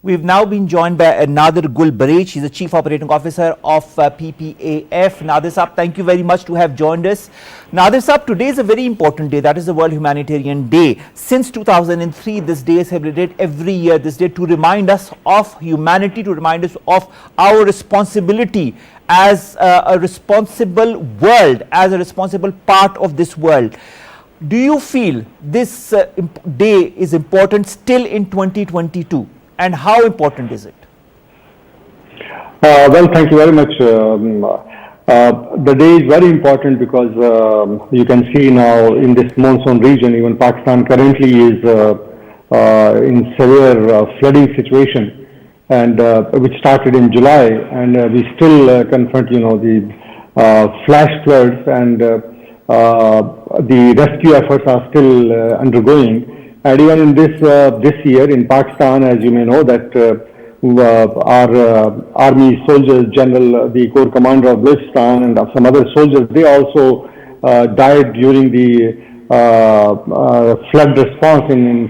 We've now been joined by Nadir Gul Bareich. He's the Chief Operating Officer of PPAF. Nadir Saab, thank you very much to have joined us. Nadir Saab, today is a very important day. That is the World Humanitarian Day. Since 2003, this day is celebrated every year. This day to remind us of humanity, to remind us of our responsibility as a responsible world, as a responsible part of this world. Do you feel this day is important still in 2022? And how important is it? Well, thank you very much. The day is very important because you can see now in this monsoon region, even Pakistan currently is in severe flooding situation, and which started in July, and we still confront, the flash floods, and the rescue efforts are still undergoing. And even in this year in Pakistan, as you may know, that our army soldiers, the corps commander of Balochistan and some other soldiers, they also died during the flood response in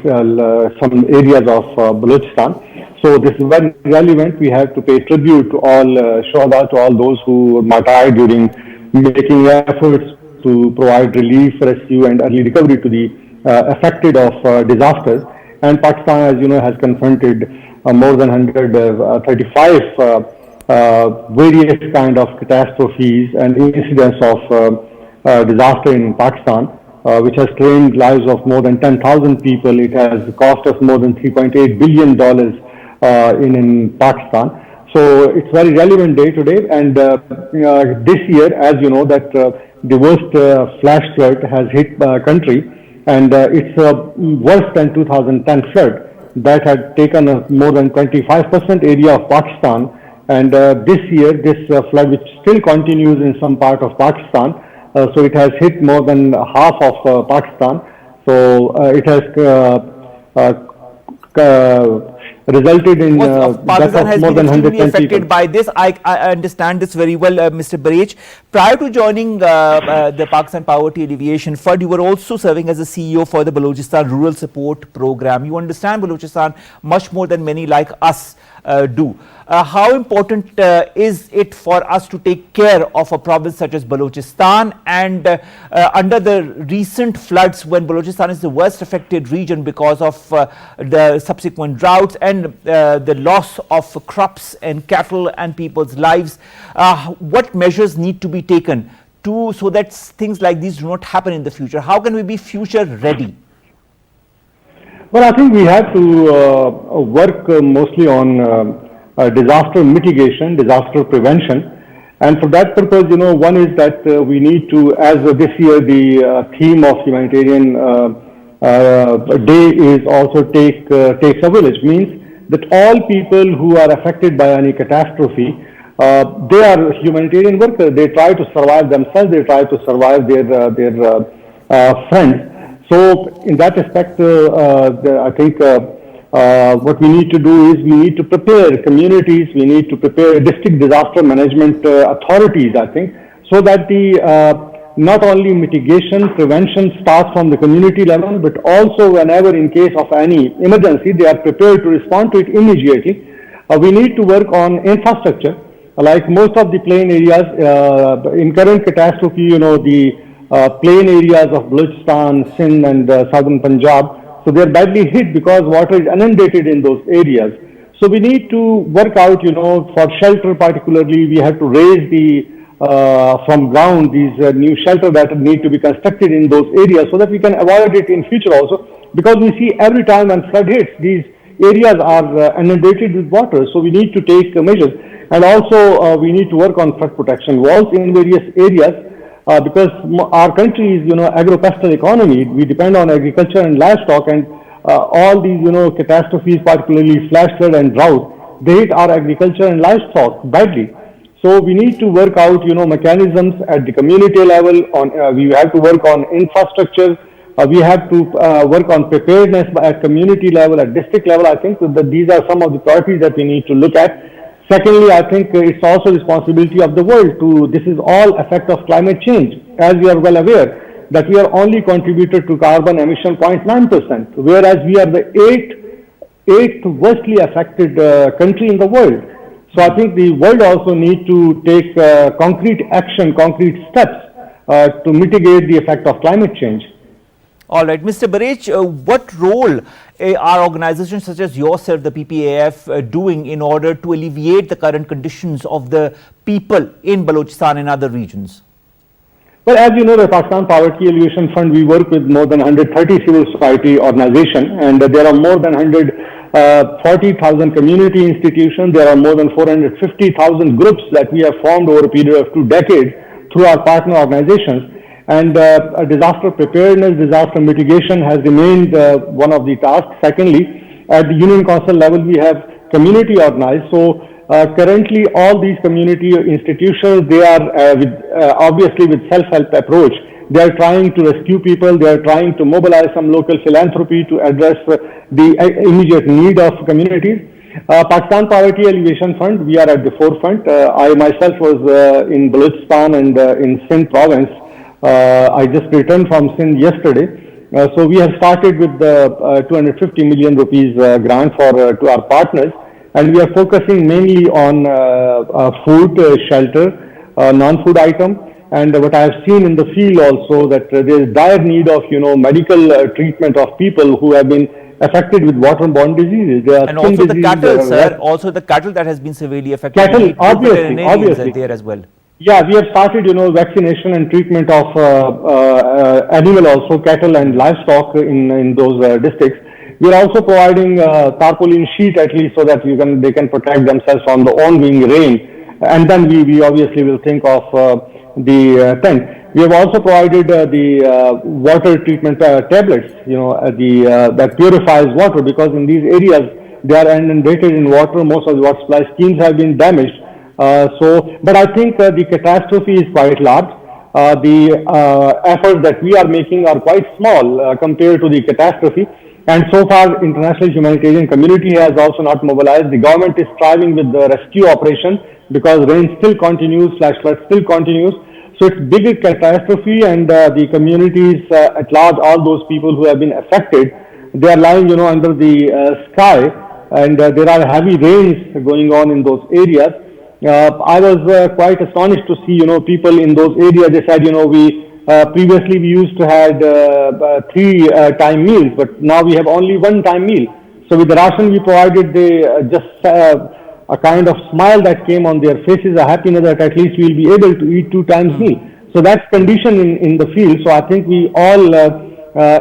some areas of Balochistan. So this is very relevant. We have to pay tribute to all Shuhada, to all those who martyred during making efforts to provide relief, rescue and early recovery to the affected of disasters. And Pakistan, as you know, has confronted more than 135 various kind of catastrophes and incidents of disaster in Pakistan, which has claimed lives of more than 10,000 people. It has cost us more than $3.8 billion in Pakistan. So it's very relevant day today. And this year, as you know, that the worst flash flood has hit the country. And it's worse than 2010 flood that had taken more than 25% area of Pakistan. And this year, this flood, which still continues in some part of Pakistan, so it has hit more than half of Pakistan. So it has resulted in Pakistan has more been than extremely affected by this. I understand this very well, Mr. Bareich. Prior to joining the Pakistan Poverty Alleviation Fund, you were also serving as a CEO for the Balochistan Rural Support Program. You understand Balochistan much more than many like us do. How important is it for us to take care of a province such as Balochistan? And under the recent floods, when Balochistan is the worst affected region because of the subsequent droughts and the loss of crops and cattle and people's lives, what measures need to be taken so that things like these do not happen in the future? How can we be future ready? Well, I think we have to work mostly on disaster mitigation, disaster prevention. And for that purpose, one is that we need to, as this year the theme of Humanitarian Day is also takes a village, means that all people who are affected by any catastrophe, they are humanitarian workers. They try to survive themselves. They try to survive their friends. So in that aspect, I think what we need to do is we need to prepare communities, we need to prepare district disaster management authorities, I think, so that the not only mitigation, prevention starts from the community level, but also whenever in case of any emergency, they are prepared to respond to it immediately. We need to work on infrastructure, like most of the plain areas, in current catastrophe, the plain areas of Balochistan, Sindh and southern Punjab, so they are badly hit because water is inundated in those areas. So we need to work out, for shelter particularly, we have to raise the from ground these new shelters that need to be constructed in those areas so that we can avoid it in future also, because we see every time when flood hits, these areas are inundated with water. So we need to take measures, and also we need to work on flood protection walls in various areas. Because our country is, agro-pastoral economy. We depend on agriculture and livestock, and all these, catastrophes, particularly flash flood and drought, they hit our agriculture and livestock badly. So we need to work out, mechanisms at the community level. We have to work on infrastructure. We have to work on preparedness at community level, at district level. I think that these are some of the priorities that we need to look at. Secondly, I think it's also responsibility of the world to, this is all effect of climate change. As we are well aware that we are only contributed to carbon emission 0.9%, whereas we are the 8th eighth worstly affected country in the world. So I think the world also needs to take concrete action, concrete steps to mitigate the effect of climate change. All right, Mr. Barech, what role are organizations such as yourself, the PPAF, doing in order to alleviate the current conditions of the people in Balochistan and other regions? Well, as you know, the Pakistan Poverty Alleviation Fund, we work with more than 130 civil society organizations, and there are more than 140,000 community institutions. There are more than 450,000 groups that we have formed over a period of 2 decades through our partner organizations. And disaster preparedness, disaster mitigation has remained one of the tasks. Secondly, at the Union Council level, we have community organized. So currently, all these community institutions, they are obviously with self-help approach. They are trying to rescue people. They are trying to mobilize some local philanthropy to address the immediate need of communities. Pakistan Poverty Alleviation Fund, we are at the forefront. I myself was in Balochistan and in Sindh province. I just returned from Sindh yesterday. So we have started with the 250 million rupees grant to our partners, and we are focusing mainly on food, shelter, non-food item. And what I have seen in the field also that there is dire need of medical treatment of people who have been affected with waterborne diseases. And also the cattle, sir. Also the cattle that has been severely affected. Cattle, obviously. There as well. Yeah, we have started, vaccination and treatment of animal also, cattle and livestock in those districts. We are also providing tarpaulin sheet at least so that they can protect themselves from the ongoing rain. And then we obviously will think of the tent. We have also provided the water treatment tablets, that purifies water, because in these areas they are inundated in water. Most of the water supply schemes have been damaged. But I think the catastrophe is quite large. The efforts that we are making are quite small compared to the catastrophe. And so far, international humanitarian community has also not mobilized. The government is striving with the rescue operation because rain still continues, flash flood still continues. So it's bigger catastrophe, and the communities at large, all those people who have been affected, they are lying, under the sky, and there are heavy rains going on in those areas. I was quite astonished to see, people in those areas. They said, previously we used to have 3 time meals, but now we have only 1 time meal. So with the ration we provided, they just a kind of smile that came on their faces, a happiness that at least we will be able to eat 2 times meal. So that's condition in the field. So I think we all,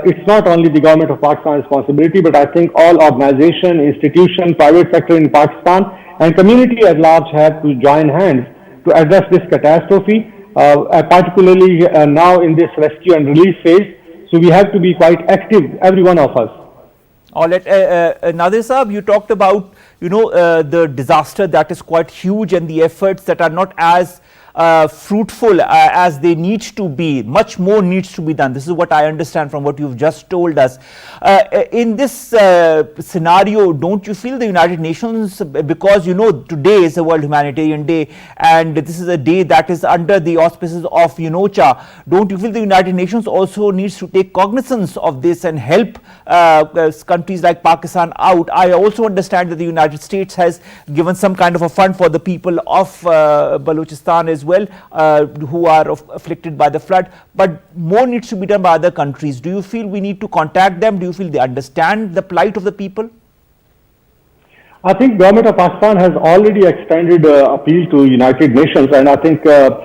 it's not only the government of Pakistan responsibility, but I think all organization, institution, private sector in Pakistan and community at large have to join hands to address this catastrophe, particularly now in this rescue and relief phase. So we have to be quite active, every one of us. All right, Nadir Saab, you talked about the disaster that is quite huge and the efforts that are not as fruitful as they need to be. Much more needs to be done. This is what I understand from what you've just told us. In this scenario, don't you feel the United Nations, because today is the World Humanitarian Day and this is a day that is under the auspices of UNOCHA, don't you feel the United Nations also needs to take cognizance of this and help countries like Pakistan out? I also understand that the United States has given some kind of a fund for the people of Balochistan as well, who are afflicted by the flood, but more needs to be done by other countries. Do you feel we need to contact them? Do you feel they understand the plight of the people? I think government of Pakistan has already extended appeal to United Nations, and I think the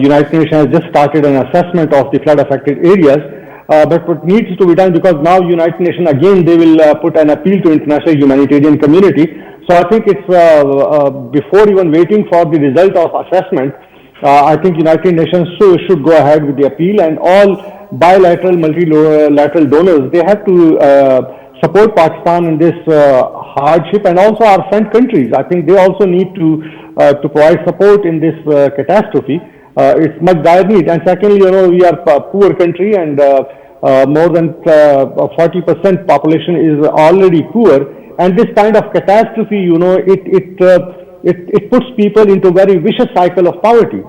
United Nations has just started an assessment of the flood affected areas. But what needs to be done, because now United Nations again they will put an appeal to international humanitarian community. So I think it's before even waiting for the result of assessment, I think United Nations should go ahead with the appeal, and all bilateral, multilateral donors, they have to support Pakistan in this hardship, and also our friend countries. I think they also need to provide support in this catastrophe. It's much dire need. And secondly, we are a poor country, and more than 40% population is already poor. And this kind of catastrophe, it puts people into a very vicious cycle of poverty.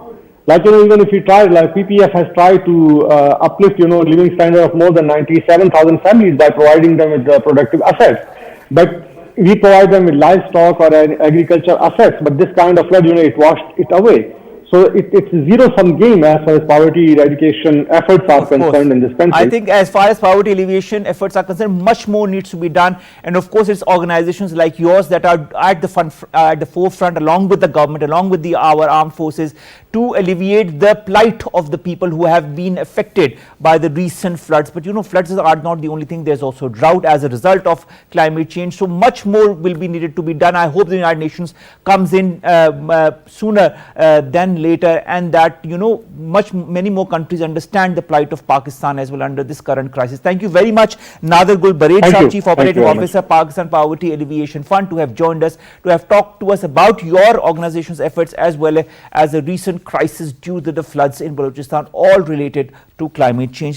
Like, even if you try, like PPAF has tried to uplift, living standard of more than 97,000 families by providing them with productive assets. But we provide them with livestock or agriculture assets, but this kind of flood, it washed it away. So it's a zero-sum game as far as poverty eradication efforts are concerned in this country. I think as far as poverty alleviation efforts are concerned, much more needs to be done. And of course, it's organizations like yours that are at the forefront, along with the government, along with our armed forces, to alleviate the plight of the people who have been affected by the recent floods. But floods are not the only thing. There's also drought as a result of climate change. So much more will be needed to be done. I hope the United Nations comes in sooner than later, and that many more countries understand the plight of Pakistan as well under this current crisis. Thank you very much, Nader Gul Barej, Chief Operating Officer, Pakistan Poverty Alleviation Fund, to have joined us, to have talked to us about your organization's efforts as well as a recent crisis due to the floods in Balochistan, all related to climate change.